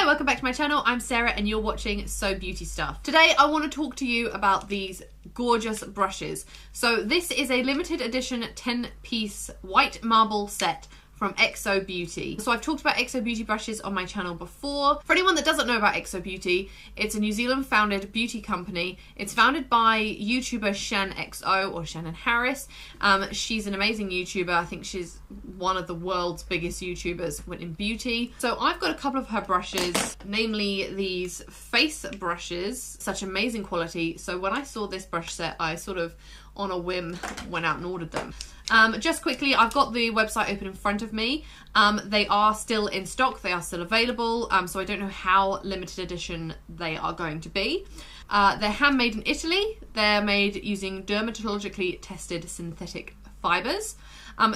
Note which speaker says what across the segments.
Speaker 1: welcome back to my channel. I'm Sarah and you're watching So Beauty Stuff. Today I want to talk to you about these gorgeous brushes. So this is a limited edition 10-piece white marble set from XO Beauty. So I've talked about XO Beauty brushes on my channel before. For anyone that doesn't know about XO Beauty, it's a New Zealand founded beauty company. It's founded by YouTuber Shan XO or Shannon Harris. She's an amazing YouTuber. I think she's one of the world's biggest YouTubers in beauty. So I've got a couple of her brushes, namely these face brushes, such amazing quality. So when I saw this brush set, I sort of on a whim went out and ordered them. Just quickly, I've got the website open in front of me. They are still in stock, they are still available, so I don't know how limited edition they are going to be. They're handmade in Italy. They're made using dermatologically tested synthetic fibres.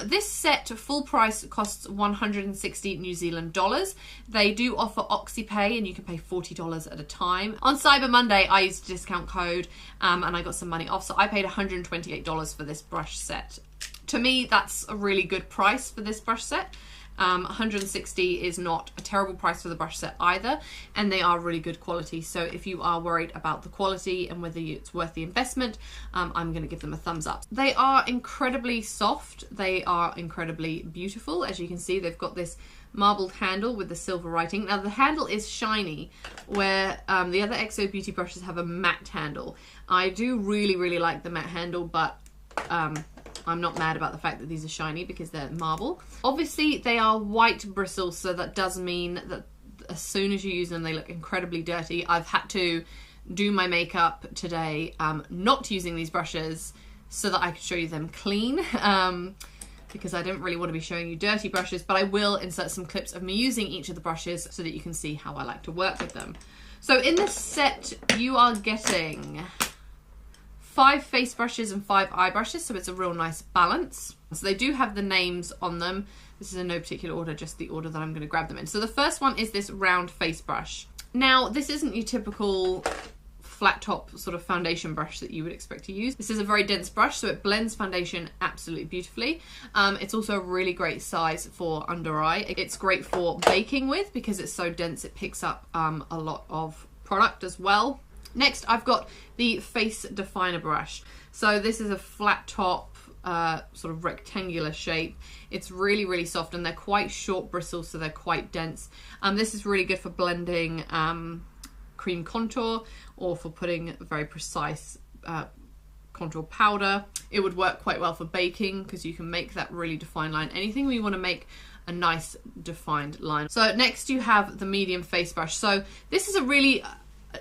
Speaker 1: This set full price costs 160 New Zealand dollars. They do offer OxyPay and you can pay $40 at a time. On Cyber Monday I used a discount code and I got some money off, so I paid $128 for this brush set. To me, that's a really good price for this brush set. 160 is not a terrible price for the brush set either, and they are really good quality. So if you are worried about the quality and whether it's worth the investment, I'm going to give them a thumbs up. They are incredibly soft. They are incredibly beautiful. As you can see, they've got this marbled handle with the silver writing. Now the handle is shiny, where the other XO Beauty brushes have a matte handle. I do really like the matte handle, but I'm not mad about the fact that these are shiny because they're marble. Obviously they are white bristles, so that does mean that as soon as you use them they look incredibly dirty. I've had to do my makeup today not using these brushes so that I could show you them clean, because I didn't really want to be showing you dirty brushes, but I will insert some clips of me using each of the brushes so that you can see how I like to work with them. So in this set you are getting 5 face brushes and 5 eye brushes, so it's a real nice balance. So they do have the names on them. This is in no particular order, just the order that I'm going to grab them in. So the first one is this round face brush. Now this isn't your typical flat top sort of foundation brush that you would expect to use. This is a very dense brush, so it blends foundation absolutely beautifully. It's also a really great size for under eye. It's great for baking with because it's so dense it picks up a lot of product as well. Next, I've got the Face Definer brush. So this is a flat top, sort of rectangular shape. It's really soft and they're quite short bristles, so they're quite dense. This is really good for blending cream contour or for putting very precise contour powder. It would work quite well for baking because you can make that really defined line. Anything where you want to make a nice defined line. So next you have the medium face brush. So this is a really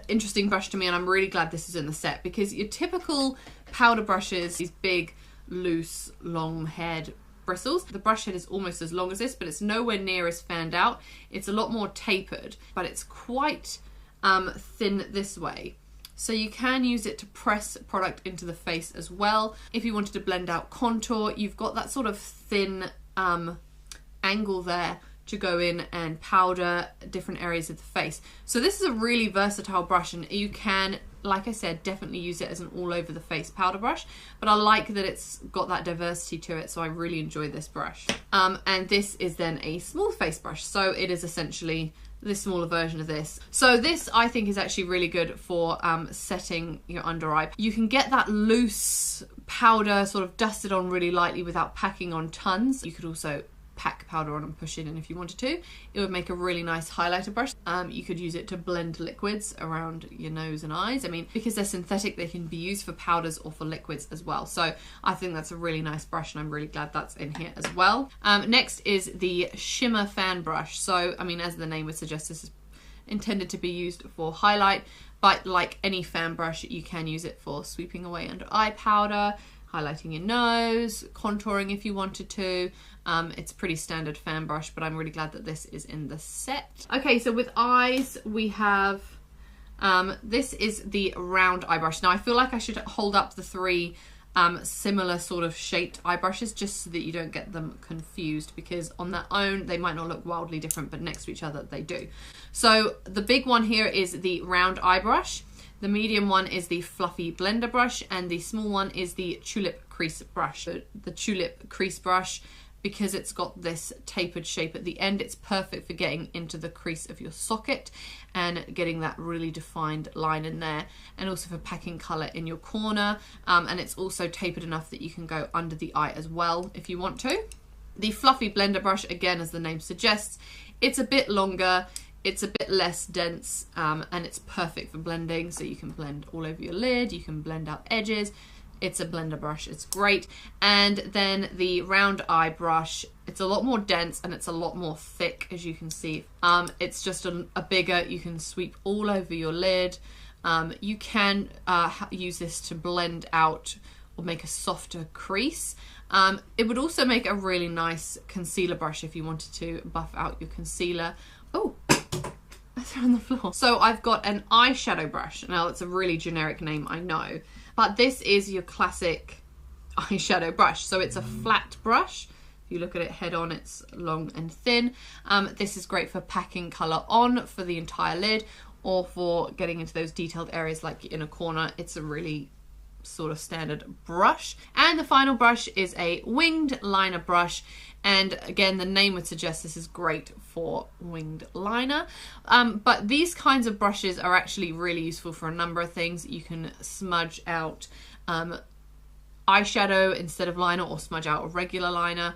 Speaker 1: interesting brush to me, and I'm really glad this is in the set, because your typical powder brushes, these big loose long haired bristles, the brush head is almost as long as this, but it's nowhere near as fanned out. It's a lot more tapered, but it's quite thin this way, so you can use it to press product into the face as well. If you wanted to blend out contour, you've got that sort of thin angle there to go in and powder different areas of the face. So this is a really versatile brush, and you can, like I said, definitely use it as an all over the face powder brush, but I like that it's got that diversity to it, so I really enjoy this brush. And this is then a small face brush, so it is essentially the smaller version of this. So this I think is actually really good for setting your under eye. You can get that loose powder sort of dusted on really lightly without packing on tons. You could also pack powder on and push it in if you wanted to. It would make a really nice highlighter brush. You could use it to blend liquids around your nose and eyes. I mean, because they're synthetic, they can be used for powders or for liquids as well. So I think that's a really nice brush, and I'm really glad that's in here as well. Next is the Shimmer Fan Brush. So, I mean, as the name would suggest, this is intended to be used for highlight, but like any fan brush, you can use it for sweeping away under eye powder, highlighting your nose, contouring if you wanted to. It's a pretty standard fan brush, but I'm really glad that this is in the set. Okay, so with eyes, we have, this is the round eye brush. Now I feel like I should hold up the 3 similar sort of shaped eye brushes just so that you don't get them confused, because on their own they might not look wildly different, but next to each other they do. So the big one here is the round eye brush. The medium one is the fluffy blender brush, and the small one is the Tulip crease brush. So the Tulip crease brush because it's got this tapered shape at the end, it's perfect for getting into the crease of your socket and getting that really defined line in there, and also for packing colour in your corner. And it's also tapered enough that you can go under the eye as well if you want to. The fluffy blender brush, again, as the name suggests, it's a bit longer, it's a bit less dense, and it's perfect for blending. So you can blend all over your lid, you can blend out edges. It's a blender brush, it's great. And then the round eye brush, it's a lot more dense and it's a lot more thick, as you can see. It's just a bigger, you can sweep all over your lid. You can use this to blend out or make a softer crease. It would also make a really nice concealer brush if you wanted to buff out your concealer. Oh, I threw on the floor. So I've got an eyeshadow brush. Now it's a really generic name, I know, but this is your classic eyeshadow brush. So it's a flat brush. If you look at it head on, it's long and thin. This is great for packing colour on for the entire lid, or for getting into those detailed areas like in a corner. It's a really sort of standard brush. And the final brush is a winged liner brush, and again, the name would suggest this is great for winged liner. But these kinds of brushes are actually really useful for a number of things. You can smudge out eyeshadow instead of liner, or smudge out a regular liner.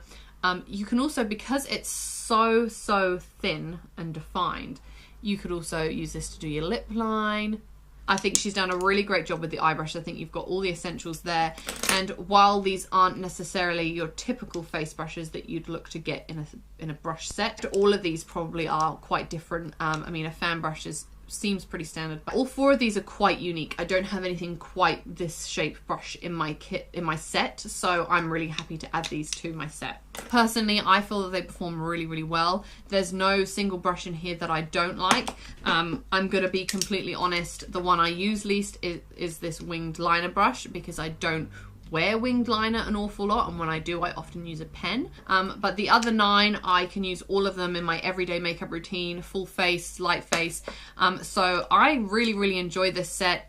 Speaker 1: You can also, because it's so thin and defined, you could also use this to do your lip line. I think she's done a really great job with the eye brush. I think you've got all the essentials there. And while these aren't necessarily your typical face brushes that you'd look to get in a brush set, all of these probably are quite different. I mean, a fan brush seems pretty standard, but all four of these are quite unique. I don't have anything quite this shape brush in my kit, in my set, so I'm really happy to add these to my set. Personally, I feel that they perform really well. There's no single brush in here that I don't like. I'm gonna be completely honest, the one I use least is this winged liner brush, because I don't wear winged liner an awful lot, and when I do, I often use a pen. But the other 9, I can use all of them in my everyday makeup routine, full face, light face. So I really enjoy this set.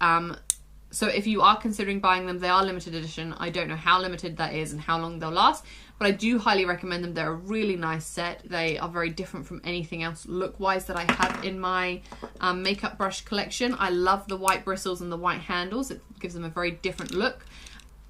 Speaker 1: So if you are considering buying them, they are limited edition. I don't know how limited that is and how long they'll last, but I do highly recommend them. They're a really nice set. They are very different from anything else look-wise that I have in my makeup brush collection. I love the white bristles and the white handles. It gives them a very different look.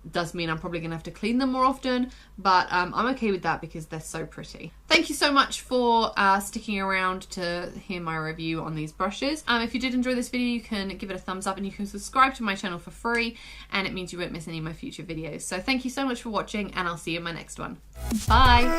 Speaker 1: Does mean I'm probably gonna have to clean them more often, but I'm okay with that because they're so pretty. Thank you so much for sticking around to hear my review on these brushes. If you did enjoy this video, you can give it a thumbs up, and you can subscribe to my channel for free, and it means you won't miss any of my future videos. So thank you so much for watching, and I'll see you in my next one. Bye.